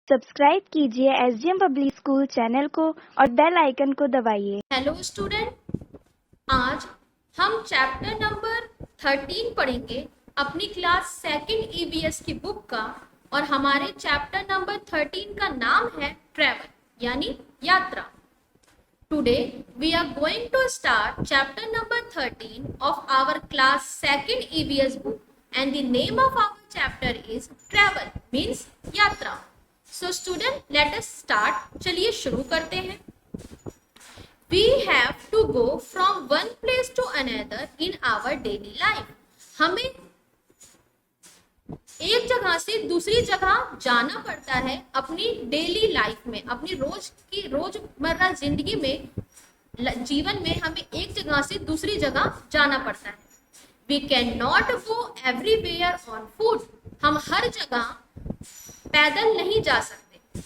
Subscribe कीजिए SDM public school channel को और बेल आइकन को दबाइए। हेलो स्टूडेंट, आज हम चैप्टर नंबर 13 पढ़ेंगे अपनी क्लास सेकंड ईवीएस की बुक का। और हमारे चैप्टर नंबर 13 का नाम है ट्रैवल यानी यात्रा। Today we are going to start chapter number 13 of our class second EVS book and the name of our chapter is travel means यात्रा। So student, let us start. चलिए शुरू करते हैं। We have to go from one place to another in our daily life. हमें एक जगह से दूसरी जगह जाना पड़ता है अपनी डेली लाइफ में, अपनी रोजमर्रा जिंदगी में, जीवन में हमें एक जगह से दूसरी जगह जाना पड़ता है। We cannot go everywhere on foot. हम हर जगह पैदल नहीं जा सकते,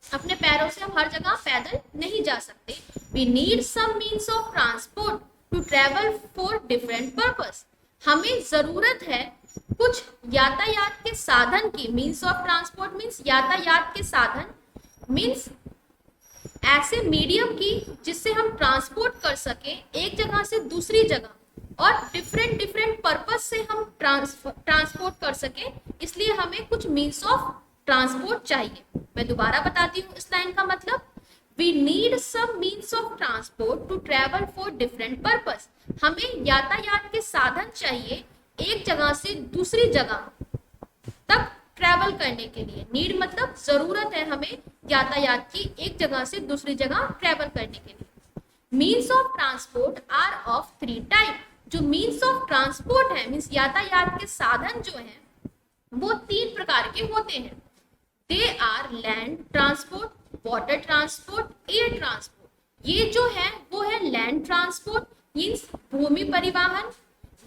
अपने पैरों से हम हर जगह पैदल नहीं जा सकते। We need some means of transport to travel for different purpose. हमें जरूरत है कुछ यातायात के साधन की। means of transport means यातायात के साधन, means ऐसे मीडियम की जिससे हम ट्रांसपोर्ट कर सके एक जगह से दूसरी जगह, और डिफरेंट पर्पज से हम ट्रांसपोर्ट कर सके, इसलिए हमें कुछ मीन्स ऑफ ट्रांसपोर्ट चाहिए। मैं दोबारा बताती हूँ इस लाइन का मतलब। We need some means of transport to travel for different purpose. हमें यातायात के साधन चाहिए एक जगह से दूसरी जगह तक ट्रैवल करने के लिए। नीड मतलब जरूरत है हमें यातायात की एक जगह से दूसरी जगह ट्रैवल करने के लिए। Means of transport are of 3 type. जो मीन्स ऑफ ट्रांसपोर्ट है मीन्स यातायात के साधन जो है वो 3 प्रकार के होते हैं। They are land transport, water transport, air transport. ये जो है वो है लैंड ट्रांसपोर्ट मीन्स भूमि परिवहन,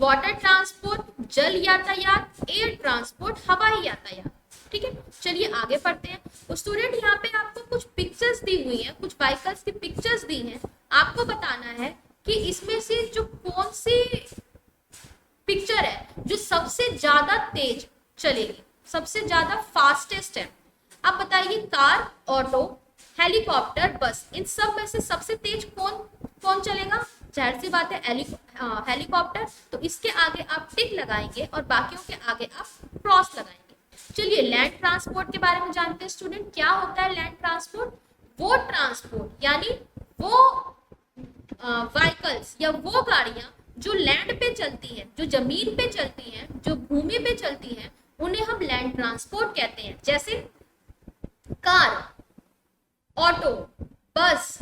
वाटर ट्रांसपोर्ट जल यातायात, एयर ट्रांसपोर्ट हवाई यातायात। ठीक है, चलिए आगे पढ़ते हैं। तो स्टूडेंट, यहाँ पे आपको कुछ पिक्चर्स दी हुई हैं, कुछ व्हीकल्स की पिक्चर्स दी हैं। आपको बताना है कि इसमें से जो कौन सी पिक्चर है जो सबसे ज्यादा तेज चलेगी, सबसे ज्यादा फास्टेस्ट है। अब बताइए, कार, ऑटो, हेलीकॉप्टर, बस, इन सब में से सबसे तेज कौन चलेगा? जाहिर सी बात है हेलीकॉप्टर। तो इसके आगे आप टिक लगाएंगे और बाकियों के आगे आप क्रॉस लगाएंगे। चलिए लैंड ट्रांसपोर्ट के बारे में जानते हैं स्टूडेंट। क्या होता है लैंड ट्रांसपोर्ट? वो ट्रांसपोर्ट यानी वो व्हीकल्स या वो गाड़ियां जो लैंड पे चलती हैं, जो जमीन पे चलती हैं, जो भूमि पे चलती हैं, उन्हें हम लैंड ट्रांसपोर्ट कहते हैं। जैसे कार, ऑटो, बस,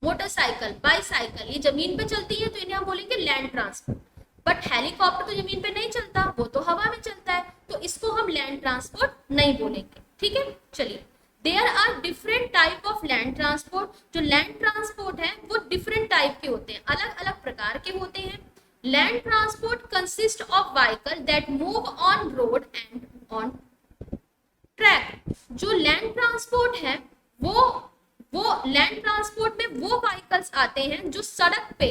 मोटरसाइकिल, बाईसाइकिल, ये जमीन पे चलती है तो इन्हें हम बोलेंगे लैंड ट्रांसपोर्ट। बट हेलीकॉप्टर तो जमीन पे नहीं चलता, वो तो हवा में चलता है, तो इसको हम लैंड ट्रांसपोर्ट नहीं बोलेंगे। ठीक है, चलिए। There are different type of land transport. जो लैंड ट्रांसपोर्ट है वो डिफरेंट टाइप के होते हैं, अलग अलग प्रकार के होते हैं। Land transport consist of vehicle that move on road and on track. जो लैंड ट्रांसपोर्ट है वो लैंड ट्रांसपोर्ट में वो व्हीकल्स आते हैं जो सड़क पे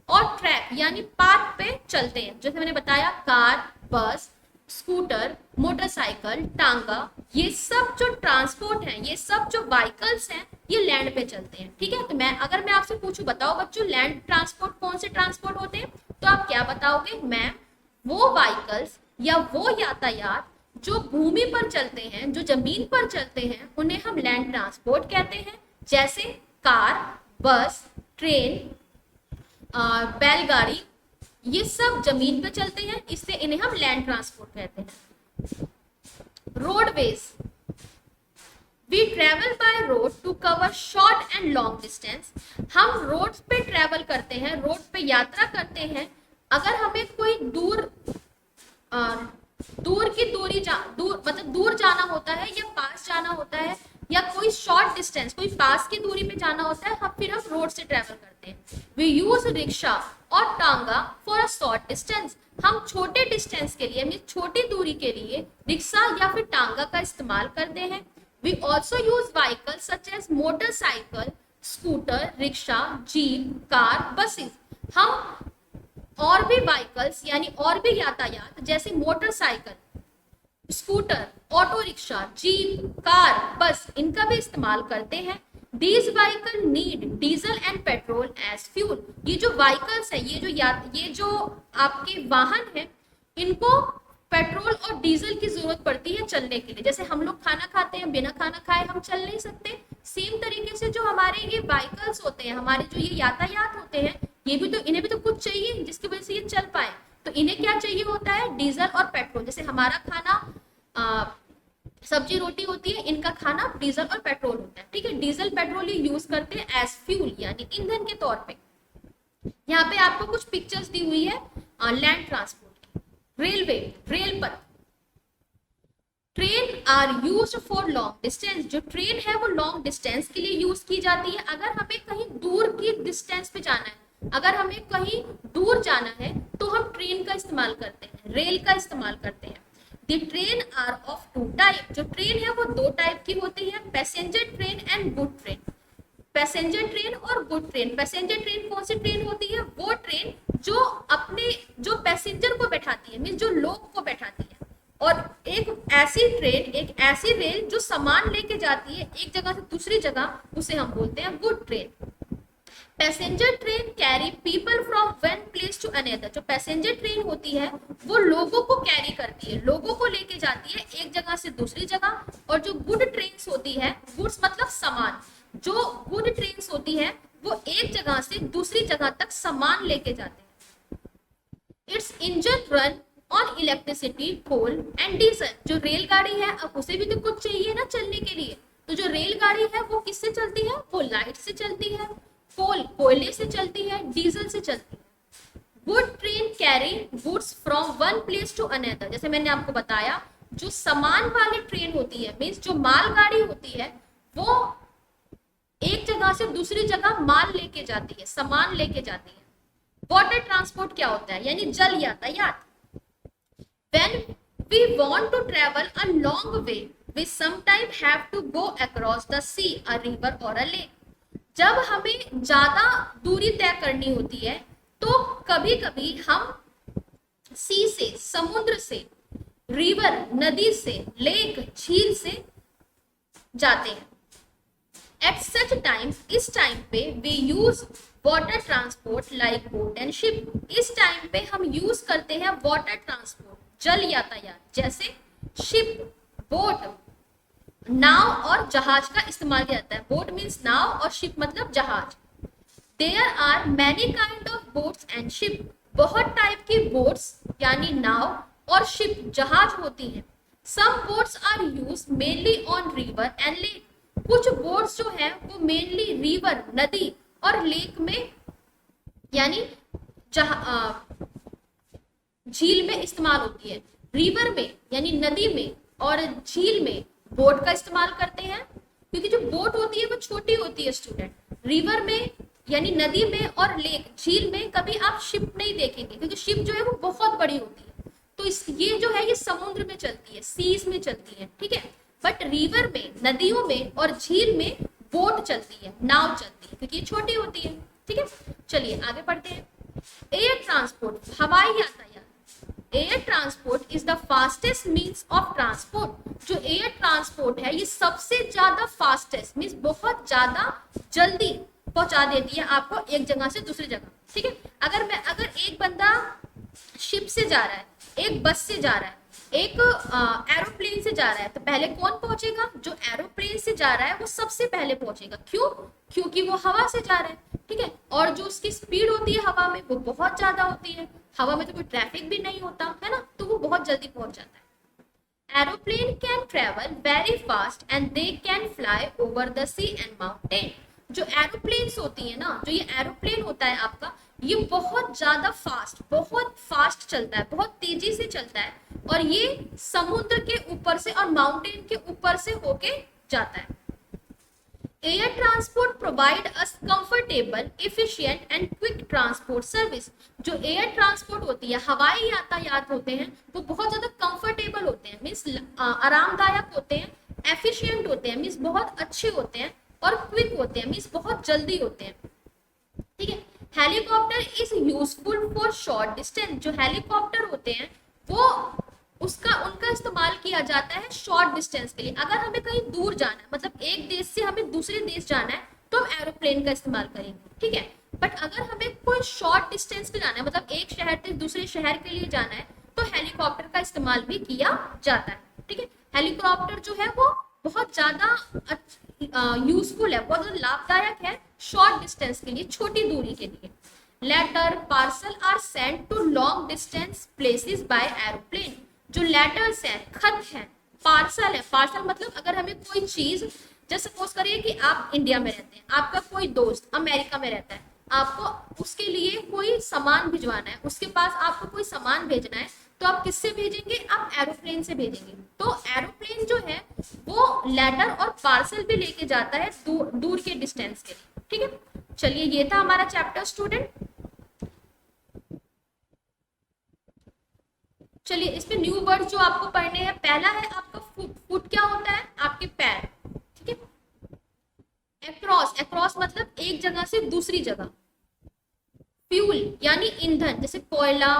और ट्रैक यानी पाथ पे चलते हैं। जैसे मैंने बताया, कार, बस, स्कूटर, मोटरसाइकिल, टांगा, ये सब जो ट्रांसपोर्ट है, ये सब जो व्हीकल्स हैं, ये लैंड पे चलते हैं। ठीक है, तो अगर मैं आपसे पूछूं, बताओ बच्चों लैंड ट्रांसपोर्ट कौन से ट्रांसपोर्ट होते हैं, तो आप क्या बताओगे? मैम, वो व्हीकल्स या वो यातायात जो भूमि पर चलते हैं, जो जमीन पर चलते हैं, उन्हें हम लैंड ट्रांसपोर्ट कहते हैं। जैसे कार, बस, ट्रेन, बैलगाड़ी, ये सब जमीन पे चलते हैं, इससे इन्हें हम लैंड ट्रांसपोर्ट कहते हैं। Roadways, we travel by road to cover short and long distance. हम रोड पे ट्रेवल करते हैं, रोड पे यात्रा करते हैं। अगर हमें कोई दूर जाना होता है या पास जाना होता है, या कोई शॉर्ट डिस्टेंस, कोई पास की दूरी में जाना होता है, फिर हम रोड से ट्रेवल करते हैं। वी यूज रिक्शा और टांगा फॉर अ शॉर्ट डिस्टेंस। हम छोटे डिस्टेंस के लिए, मीन छोटी दूरी के लिए रिक्शा या फिर टांगा का इस्तेमाल करते हैं। We also use vehicle such as motorcycle, scooter, rickshaw, jeep, car, buses. हम और भी व्हीकल्स यानी और भी यातायात जैसे motorcycle, scooter, auto rickshaw, jeep, car, bus, इनका भी इस्तेमाल करते हैं। These vehicle need diesel and petrol as fuel. ये जो व्हीकल्स है, ये जो आपके वाहन है, इनको पेट्रोल और डीजल की जरूरत पड़ती है चलने के लिए। जैसे हम लोग खाना खाते हैं, बिना खाना खाए हम चल नहीं सकते। सेम तरीके से जो हमारे ये व्हीकल्स होते हैं, हमारे जो ये यातायात होते हैं, इन्हें भी तो कुछ चाहिए जिसकी वजह से ये चल पाए। तो इन्हें क्या चाहिए होता है? डीजल और पेट्रोल। जैसे हमारा खाना सब्जी रोटी होती है, इनका खाना डीजल और पेट्रोल होता है। ठीक है, डीजल पेट्रोल ये यूज करते हैं एज फ्यूल, यानी ईंधन के तौर पे। यहाँ पे आपको कुछ पिक्चर्स दी हुई है लैंड ट्रांसपोर्ट की। रेलवे, रेल पथ। Train are used for long distance. जो ट्रेन है वो लॉन्ग डिस्टेंस के लिए यूज की जाती है। अगर हमें कहीं दूर की डिस्टेंस पे जाना है, अगर हमें कहीं दूर जाना है, तो हम ट्रेन का इस्तेमाल करते हैं, रेल का इस्तेमाल करते हैं। The train are of two type। जो ट्रेन है वो दो टाइप की होती है, passenger train and good train. Passenger train और गुड ट्रेन। पैसेंजर ट्रेन कौन सी ट्रेन होती है? वो ट्रेन जो पैसेंजर को बैठाती है, मीन जो लोग को बैठाती है। और एक ऐसी रेल जो सामान लेके जाती है एक जगह से दूसरी जगह, उसे हम बोलते हैं good train. Passenger train carry people from one place to another. जो पैसेंजर ट्रेन होती है वो लोगों को कैरी करती है, लोगों को लेके जाती है एक जगह से दूसरी जगह। और जो गुड ट्रेन्स होती है, गुड्स मतलब सामान, जो गुड ट्रेन्स होती है वो एक जगह से दूसरी जगह तक सामान लेके जाते हैं। Its engine run on electricity, coal and diesel. जो रेलगाड़ी है, अब उसे भी तो कुछ चाहिए ना चलने के लिए। तो जो रेलगाड़ी है वो किससे चलती है? वो लाइट से चलती है, कोयले से चलती है, डीजल से चलती है। Good train carry goods from one place to another. जैसे मैंने आपको बताया, जो सामान वाली ट्रेन होती है, मीन्स जो मालगाड़ी होती है, वो एक जगह से दूसरी जगह माल लेके जाती है, सामान लेके जाती है। वाटर ट्रांसपोर्ट क्या होता है? यानी जल यातायात। When we want to travel a long way, we sometimes have to go across the sea, a river or a lake। जब हमें ज्यादा दूरी तय करनी होती है, तो कभी कभी हम सी से, समुद्र से, रिवर नदी से, लेक झील से जाते हैं। एट सच टाइम, इस टाइम पे we use water transport like boat and ship. इस टाइम पे हम यूज करते हैं वाटर ट्रांसपोर्ट, जल यातायात, जैसे शिप, बोट, नाव और जहाज का इस्तेमाल किया जाता है। बोट मीन्स नाव और शिप मतलब जहाज। There are many kind of boats and ship. बहुत टाइप की बोट्स यानी नाव और शिप जहाज होती हैं। Some boats are use mainly on river and lake. कुछ बोट्स जो है वो मेनली रिवर नदी और लेक में यानी झील में इस्तेमाल होती है। रिवर में यानी नदी में और झील में बोट का इस्तेमाल करते हैं, क्योंकि जो बोट होती है वो छोटी होती है स्टूडेंट। रिवर में यानी नदी में और लेक झील में कभी आप शिप नहीं देखेंगे, क्योंकि शिप जो है वो बहुत बड़ी होती है। तो ये जो है ये समुद्र में चलती है, सीज में चलती है, ठीक है। बट रिवर में, नदियों में और झील में बोट चलती है, नाव चलती है, क्योंकि ये छोटी होती है, ठीक है। चलिए आगे बढ़ते हैं। एयर ट्रांसपोर्ट, हवाई यातायात। Air transport is the fastest means of transport. जो एयर ट्रांसपोर्ट है ये सबसे ज्यादा फास्टेस्ट मीन्स बहुत ज्यादा जल्दी पहुंचा देती है आपको एक जगह से दूसरी जगह, ठीक है। अगर एक बंदा शिप से जा रहा है, एक बस से जा रहा है, एक एरोप्लेन से जा रहा है, तो पहले कौन पहुंचेगा? जो एरोप्लेन से जा रहा है वो सबसे पहले पहुंचेगा। क्यों? क्योंकि वो हवा से जा रहा है, ठीक है। और जो उसकी स्पीड होती है हवा में वो बहुत ज्यादा होती है। हवा में तो कोई ट्रैफिक भी नहीं होता है ना, तो वो बहुत जल्दी पहुंच जाता है। Aeroplane can travel very fast and they can fly over the sea and mountain. जो एरोप्लेन्स होती है ना, जो ये एरोप्लेन होता है आपका, ये बहुत ज्यादा बहुत फास्ट चलता है, बहुत तेजी से चलता है, और ये समुद्र के ऊपर से और माउंटेन के ऊपर से होके जाता है। Air transport provide us comfortable, efficient and quick transport service. जो एयर ट्रांसपोर्ट होती है, हवाई यातायात होते हैं, वो बहुत ज्यादा कंफर्टेबल होते हैं, मीन्स आरामदायक होते हैं, एफिशिएंट होते हैं, मीन्स बहुत अच्छे होते हैं, और क्विक होते हैं, मीन्स बहुत जल्दी होते हैं, ठीक है। Helicopter is useful for short distance. जो हेलीकॉप्टर होते हैं वो उसका उनका इस्तेमाल किया जाता है शॉर्ट डिस्टेंस के लिए। अगर हमें कहीं दूर जाना है, मतलब एक देश से हमें दूसरे देश जाना है, तो हम एरोप्लेन का इस्तेमाल करेंगे, ठीक है। बट अगर हमें कोई शॉर्ट डिस्टेंस पे जाना है, मतलब एक शहर से दूसरे शहर के लिए जाना है, तो हेलीकॉप्टर का इस्तेमाल भी किया जाता है, ठीक है। हेलीकॉप्टर जो है वो बहुत ज्यादा यूजफुल है, बहुत लाभदायक है शॉर्ट डिस्टेंस के लिए, छोटी दूरी के लिए। Letter parcel are sent to long distance places by aeroplane. जो लेटर्स हैं, खत हैं, पार्सल है, पार्सल मतलब अगर हमें कोई चीज, जैसे सपोज करिए कि आप इंडिया में रहते हैं, आपका कोई दोस्त अमेरिका में रहता है, आपको उसके लिए कोई सामान भिजवाना है, उसके पास आपको कोई सामान भेजना है, तो आप किससे भेजेंगे? आप एरोप्लेन से भेजेंगे। तो एरोप्लेन जो है वो लेटर और पार्सल भी लेके जाता है दूर के डिस्टेंस के लिए, ठीक है। चलिए, ये था हमारा चैप्टर स्टूडेंट। चलिए, इसमें न्यू वर्ड जो आपको पढ़ने हैं, पहला है आपका फुट। फुट क्या होता है? आपके पैर, ठीक है। एक्रॉस, एक्रॉस मतलब एक जगह से दूसरी जगह। फ्यूल यानी ईंधन, जैसे कोयला,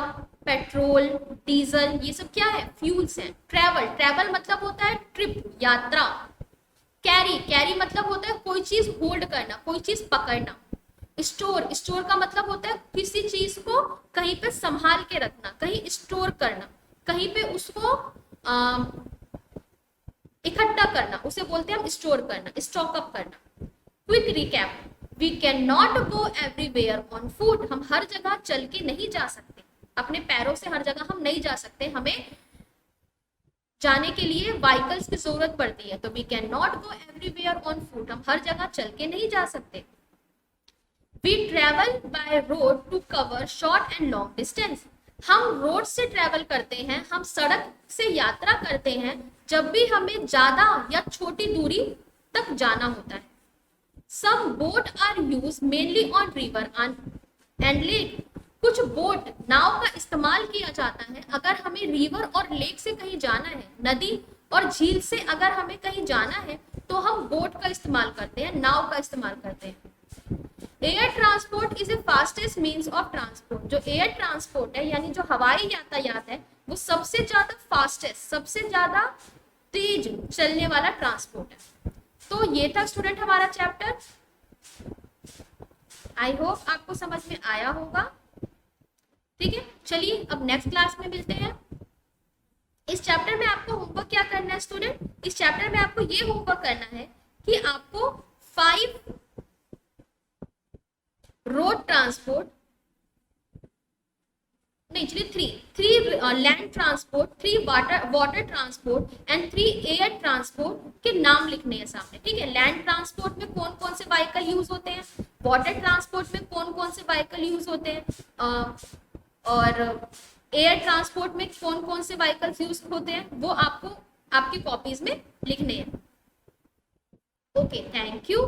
पेट्रोल, डीजल, ये सब क्या है? फ्यूल्स हैं। ट्रैवल, ट्रैवल मतलब होता है ट्रिप, यात्रा। कैरी, कैरी मतलब होता है कोई चीज होल्ड करना, कोई चीज पकड़ना। स्टोर, स्टोर का मतलब होता है किसी चीज को कहीं पे संभाल के रखना, कहीं स्टोर करना, कहीं पे उसको इकट्ठा करना, उसे बोलते हैं हम स्टोर करना, स्टॉक अप करना। Quick recap, we can not go everywhere on foot. हम हर जगह चल के नहीं जा सकते, अपने पैरों से हर जगह हम नहीं जा सकते, हमें जाने के लिए व्हीकल्स की जरूरत पड़ती है। तो we can not go everywhere on foot, हम हर जगह चल के नहीं जा सकते। We travel by road to cover short and long distance. हम रोड से ट्रेवल करते हैं, हम सड़क से यात्रा करते हैं जब भी हमें ज्यादा या छोटी दूरी तक जाना होता है। Some boat are use mainly on river and lake. कुछ बोट, नाव का इस्तेमाल किया जाता है अगर हमें रिवर और लेक से कहीं जाना है, नदी और झील से अगर हमें कहीं जाना है, तो हम बोट का इस्तेमाल करते हैं, नाव का इस्तेमाल करते हैं। Air transport is a fastest means of transport. जो एयर ट्रांसपोर्ट है यानी जो हवाई यातायात है, वो सबसे ज्यादा फास्टेस्ट, सबसे ज्यादा तेज चलने वाला ट्रांसपोर्ट है। तो ये था स्टूडेंट हमारा चैप्टर। आई होप आपको समझ में आया होगा, ठीक है। चलिए, अब नेक्स्ट क्लास में मिलते हैं। इस चैप्टर में आपको होमवर्क क्या करना है स्टूडेंट? इस चैप्टर में आपको ये होमवर्क करना है कि आपको 5 रोड ट्रांसपोर्ट, नहीं चलिए 3 land transport, 3 water transport and 3 air transport के नाम लिखने हैं सामने, ठीक है। लैंड ट्रांसपोर्ट में कौन कौन से व्हीकल यूज होते हैं, वाटर ट्रांसपोर्ट में कौन कौन से व्हीकल यूज होते हैं, और एयर ट्रांसपोर्ट में कौन कौन से व्हीकल्स यूज होते हैं, वो आपको आपकी कॉपीज में लिखने हैं। Okay, thank you.